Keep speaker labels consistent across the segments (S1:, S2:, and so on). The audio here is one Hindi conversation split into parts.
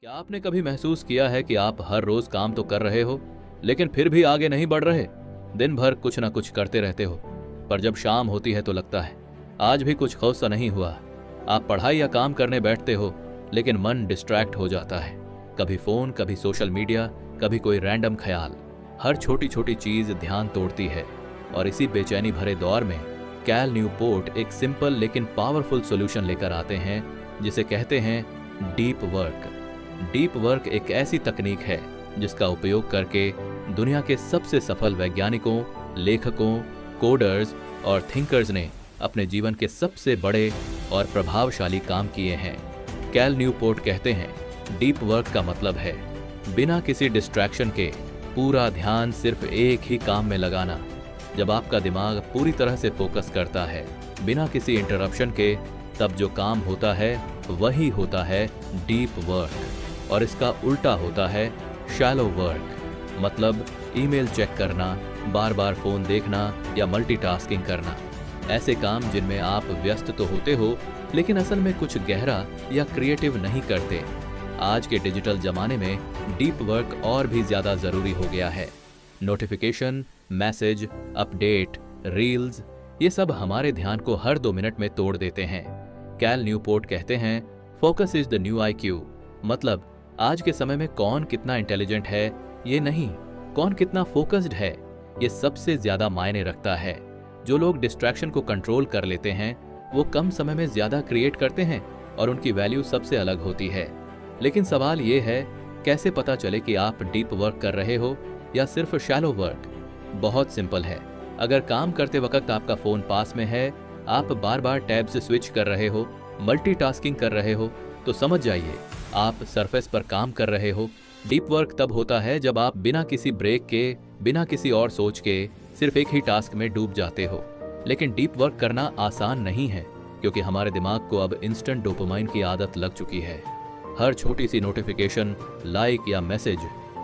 S1: क्या आपने कभी महसूस किया है कि आप हर रोज काम तो कर रहे हो, लेकिन फिर भी आगे नहीं बढ़ रहे? दिन भर कुछ ना कुछ करते रहते हो, पर जब शाम होती है तो लगता है आज भी कुछ खास सा नहीं हुआ। आप पढ़ाई या काम करने बैठते हो, लेकिन मन डिस्ट्रैक्ट हो जाता है। कभी फोन, कभी सोशल मीडिया, कभी कोई रैंडम ख्याल। हर छोटी छोटी चीज ध्यान तोड़ती है। और इसी बेचैनी भरे दौर में कैल न्यूपोर्ट एक सिंपल लेकिन पावरफुल सॉल्यूशन लेकर आते हैं, जिसे कहते हैं डीप वर्क। डीप वर्क एक ऐसी तकनीक है जिसका उपयोग करके दुनिया के सबसे सफल वैज्ञानिकों, लेखकों, कोडर्स और थिंकर्स ने अपने जीवन के सबसे बड़े और प्रभावशाली काम किए हैं। कैल न्यूपोर्ट कहते हैं, डीप वर्क का मतलब है बिना किसी डिस्ट्रैक्शन के पूरा ध्यान सिर्फ एक ही काम में लगाना। जब आपका दिमाग पूरी तरह से फोकस करता है बिना किसी इंटरप्शन के, तब जो काम होता है वही होता है डीप वर्क। और इसका उल्टा होता है शैलो वर्क, मतलब ईमेल चेक करना, बार बार फोन देखना या मल्टीटास्किंग करना। ऐसे काम जिनमें आप व्यस्त तो होते हो, लेकिन असल में कुछ गहरा या क्रिएटिव नहीं करते। आज के डिजिटल जमाने में डीप वर्क और भी ज्यादा जरूरी हो गया है। नोटिफिकेशन, मैसेज, अपडेट, रील्स, ये सब हमारे ध्यान को हर 2 मिनट में तोड़ देते हैं। कैल न्यूपोर्ट कहते हैं, focus is the new IQ। मतलब आज के समय में कौन कितना इंटेलिजेंट है ये नहीं, कौन कितना फोकस्ड है ये सबसे ज्यादा मायने रखता है। जो लोग डिस्ट्रैक्शन को कंट्रोल कर लेते हैं वो कम समय में ज्यादा क्रिएट करते हैं और उनकी वैल्यू सबसे अलग होती है। लेकिन सवाल ये है, कैसे पता चले कि आप डीप वर्क कर रहे हो या सिर्फ शैलो वर्क? बहुत सिंपल है। अगर काम करते वक्त आपका फोन पास में है, आप बार बार टैब से स्विच कर रहे हो, मल्टीटास्किंग कर रहे हो, तो समझ जाइए आप सरफेस पर काम कर रहे हो। डीप वर्क तब होता है जब आप बिना किसी ब्रेक के, बिना किसी और सोच के सिर्फ एक ही टास्क में डूब जाते हो। लेकिन डीप वर्क करना आसान नहीं है, क्योंकि हमारे दिमाग को अब इंस्टेंट डोपामाइन की आदत लग चुकी है। हर छोटी सी नोटिफिकेशन, लाइक या मैसेज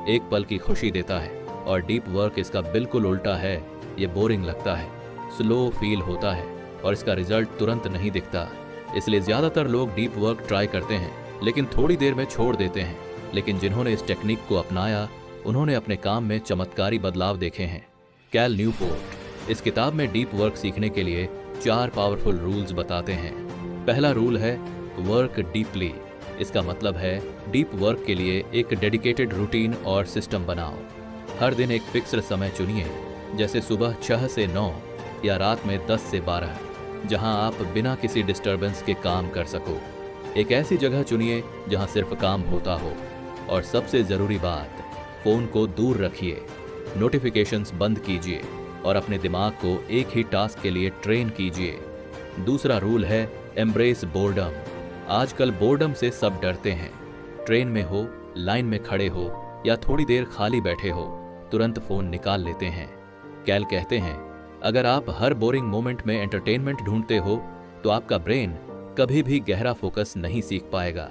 S1: एक पल की खुशी देता है, और डीप वर्क इसका बिल्कुल उल्टा है। ये बोरिंग लगता है, स्लो फील होता है और इसका रिजल्ट तुरंत नहीं दिखता। इसलिए ज्यादातर लोग डीप वर्क ट्राई करते हैं, लेकिन थोड़ी देर में छोड़ देते हैं। लेकिन जिन्होंने इस टेक्निक को अपनाया, उन्होंने अपने काम में चमत्कारी बदलाव देखे हैं। कैल न्यूपोर्ट इस किताब में डीप वर्क सीखने के लिए 4 पावरफुल रूल्स बताते हैं। पहला रूल है वर्क डीपली। इसका मतलब है डीप वर्क के लिए एक डेडिकेटेड रूटीन और सिस्टम बनाओ। हर दिन एक फिक्स्ड समय चुनिए, जैसे सुबह 6 से 9 या रात में 10 से 12, जहां आप बिना किसी डिस्टरबेंस के काम कर सको। एक ऐसी जगह चुनिए जहां सिर्फ काम होता हो। और सबसे जरूरी बात, फोन को दूर रखिए, नोटिफिकेशंस बंद कीजिए और अपने दिमाग को एक ही टास्क के लिए ट्रेन कीजिए। दूसरा रूल है एम्ब्रेस बोर्डम। आजकल बोर्डम से सब डरते हैं। ट्रेन में हो, लाइन में खड़े हो या थोड़ी देर खाली बैठे हो, तुरंत फोन निकाल लेते हैं। कैल कहते हैं, अगर आप हर बोरिंग मोमेंट में एंटरटेनमेंट ढूंढते हो तो आपका ब्रेन कभी भी गहरा फोकस नहीं सीख पाएगा।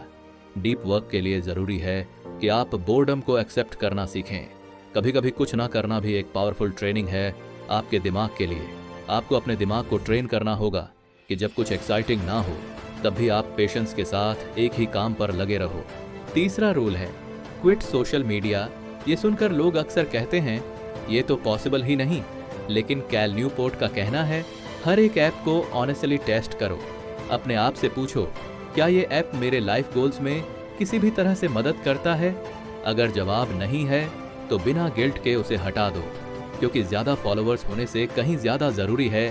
S1: डीप वर्क के लिए जरूरी है कि आप बोर्डम को एक्सेप्ट करना सीखें। कभी कभी कुछ ना करना भी एक पावरफुल ट्रेनिंग है आपके दिमाग के लिए। आपको अपने दिमाग को ट्रेन करना होगा कि जब कुछ एक्साइटिंग ना हो तब भी आप पेशेंस के साथ एक ही काम पर लगे रहो। तीसरा रूल है क्विट सोशल मीडिया। ये सुनकर लोग अक्सर कहते हैं ये तो पॉसिबल ही नहीं, लेकिन कैल न्यूपोर्ट का कहना है, हर एक ऐप को ऑनेस्टली टेस्ट करो। अपने आप से पूछो, क्या ये ऐप मेरे लाइफ गोल्स में किसी भी तरह से मदद करता है? अगर जवाब नहीं है तो बिना गिल्ट के उसे हटा दो, क्योंकि ज्यादा फॉलोअर्स होने से कहीं ज्यादा जरूरी है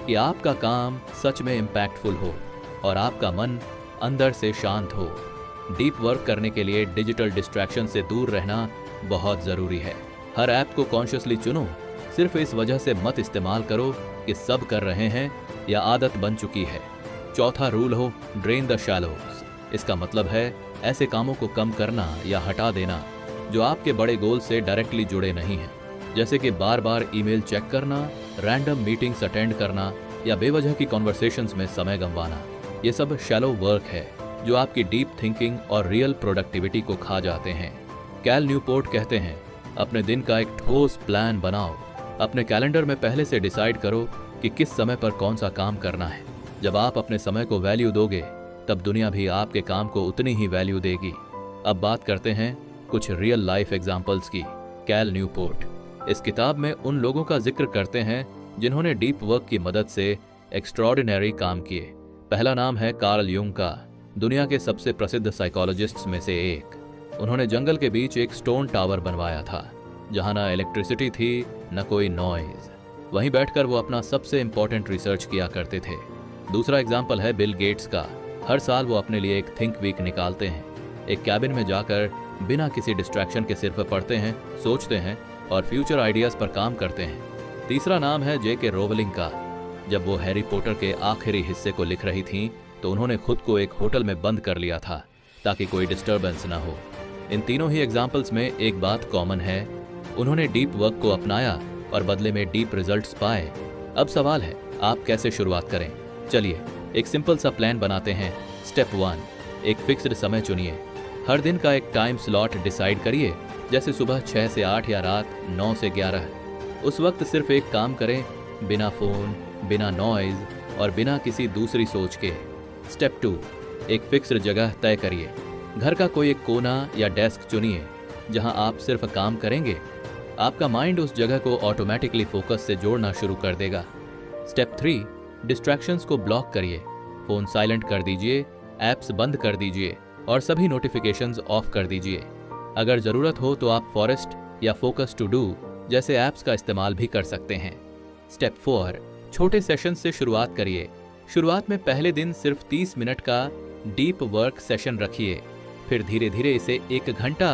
S1: कि आपका काम सच में इम्पैक्टफुल हो और आपका मन अंदर से शांत हो। डीप वर्क करने के लिए डिजिटल डिस्ट्रैक्शन से दूर रहना बहुत जरूरी है। हर ऐप को कॉन्शियसली चुनो। सिर्फ इस वजह से मत इस्तेमाल करो कि सब कर रहे हैं या आदत बन चुकी है। चौथा रूल हो ड्रेन द शैलोज। इसका मतलब है ऐसे कामों को कम करना या हटा देना जो आपके बड़े गोल से डायरेक्टली जुड़े नहीं हैं, जैसे कि बार बार ईमेल चेक करना, रैंडम मीटिंग्स अटेंड करना या बेवजह की कॉन्वर्सेशंस में समय गंवाना। ये सब शैलो वर्क है जो आपकी डीप थिंकिंग और रियल प्रोडक्टिविटी को खा जाते हैं। कैल न्यूपोर्ट कहते हैं, अपने दिन का एक ठोस प्लान बनाओ। अपने कैलेंडर में पहले से डिसाइड करो कि किस समय पर कौन सा काम करना है। जब आप अपने समय को वैल्यू दोगे, तब दुनिया भी आपके काम को उतनी ही वैल्यू देगी। अब बात करते हैं कुछ रियल लाइफ एग्जाम्पल्स की। कैल न्यूपोर्ट इस किताब में उन लोगों का जिक्र करते हैं जिन्होंने डीप वर्क की मदद से एक्स्ट्रॉर्डिनरी काम किए। पहला नाम है कार्ल यूंग का, दुनिया के सबसे प्रसिद्ध साइकोलॉजिस्ट्स में से एक। उन्होंने जंगल के बीच एक स्टोन टावर बनवाया था, जहां ना इलेक्ट्रिसिटी थी न कोई नॉइज। वहीं बैठकर वो अपना सबसे इंपॉर्टेंट रिसर्च किया करते थे। दूसरा एग्जाम्पल है बिल गेट्स का। हर साल वो अपने लिए एक थिंक वीक निकालते हैं। एक कैबिन में जाकर बिना किसी डिस्ट्रैक्शन के सिर पर पढ़ते हैं, सोचते हैं और फ्यूचर आइडियाज पर काम करते हैं। तीसरा नाम है J.K. रोवलिंग का। जब वो हैरी पॉटर के आखिरी हिस्से को लिख रही थीं, तो उन्होंने खुद को एक होटल में बंद कर लिया था ताकि कोई डिस्टर्बेंस ना हो। इन तीनों ही एग्जाम्पल्स में एक बात कॉमन है, उन्होंने डीप वर्क को अपनाया और बदले में डीप रिजल्ट्स पाए। अब सवाल है, आप कैसे शुरुआत करें? चलिए एक सिंपल सा प्लान बनाते हैं। स्टेप 1, एक फिक्स्ड समय चुनिए। हर दिन का एक टाइम स्लॉट डिसाइड करिए, जैसे सुबह 6 से 8 या रात 9 से 11। उस वक्त सिर्फ एक काम करें, बिना फोन, बिना नॉइज और बिना किसी दूसरी सोच के। स्टेप 2, एक फिक्स्ड जगह तय करिए। घर का कोई एक कोना या डेस्क चुनिए जहां आप सिर्फ काम करेंगे। आपका माइंड उस जगह को ऑटोमेटिकली फोकस से जोड़ना शुरू कर देगा। स्टेप 3, डिस्ट्रैक्शंस को ब्लॉक करिए। फोन साइलेंट कर दीजिए, ऐप्स बंद कर दीजिए और सभी नोटिफिकेशंस ऑफ कर दीजिए। अगर जरूरत हो तो आप फॉरेस्ट या फोकस टू डू जैसे ऐप्स का इस्तेमाल भी कर सकते हैं। स्टेप 4, छोटे सेशन से शुरुआत करिए। शुरुआत में पहले दिन सिर्फ 30 मिनट का डीप वर्क सेशन रखिए, फिर धीरे धीरे इसे 1 घंटा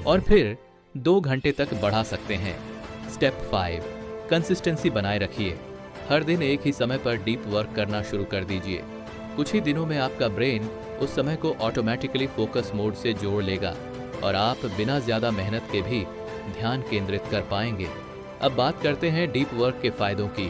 S1: और फिर 2 घंटे तक बढ़ा सकते हैं। स्टेप 5, कंसिस्टेंसी बनाए रखिए। हर दिन एक ही समय पर डीप वर्क करना शुरू कर दीजिए। कुछ ही दिनों में आपका ब्रेन उस समय को ऑटोमेटिकली फोकस मोड से जोड़ लेगा और आप बिना ज्यादा मेहनत के भी ध्यान केंद्रित कर पाएंगे। अब बात करते हैं डीप वर्क के फायदों की।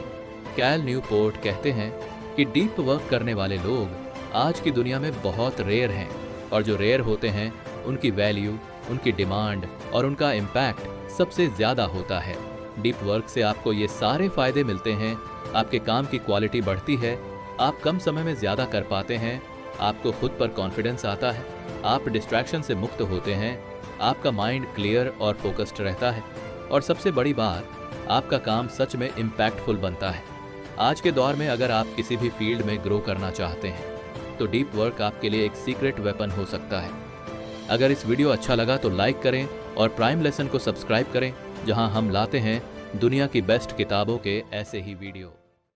S1: कैल न्यूपोर्ट कहते हैं कि डीप वर्क करने वाले लोग आज की दुनिया में बहुत रेयर हैं, और जो रेयर होते हैं उनकी वैल्यू, उनकी डिमांड और उनका इम्पैक्ट सबसे ज्यादा होता है। डीप वर्क से आपको ये सारे फायदे मिलते हैं। आपके काम की क्वालिटी बढ़ती है, आप कम समय में ज्यादा कर पाते हैं, आपको खुद पर कॉन्फिडेंस आता है, आप डिस्ट्रैक्शन से मुक्त होते हैं, आपका माइंड क्लियर और फोकस्ड रहता है, और सबसे बड़ी बात, आपका काम सच में इम्पैक्टफुल बनता है। आज के दौर में अगर आप किसी भी फील्ड में ग्रो करना चाहते हैं तो डीप वर्क आपके लिए एक सीक्रेट वेपन हो सकता है। अगर इस वीडियो अच्छा लगा तो लाइक करें और प्राइम लेसन को सब्सक्राइब करें, जहां हम लाते हैं दुनिया की बेस्ट किताबों के ऐसे ही वीडियो।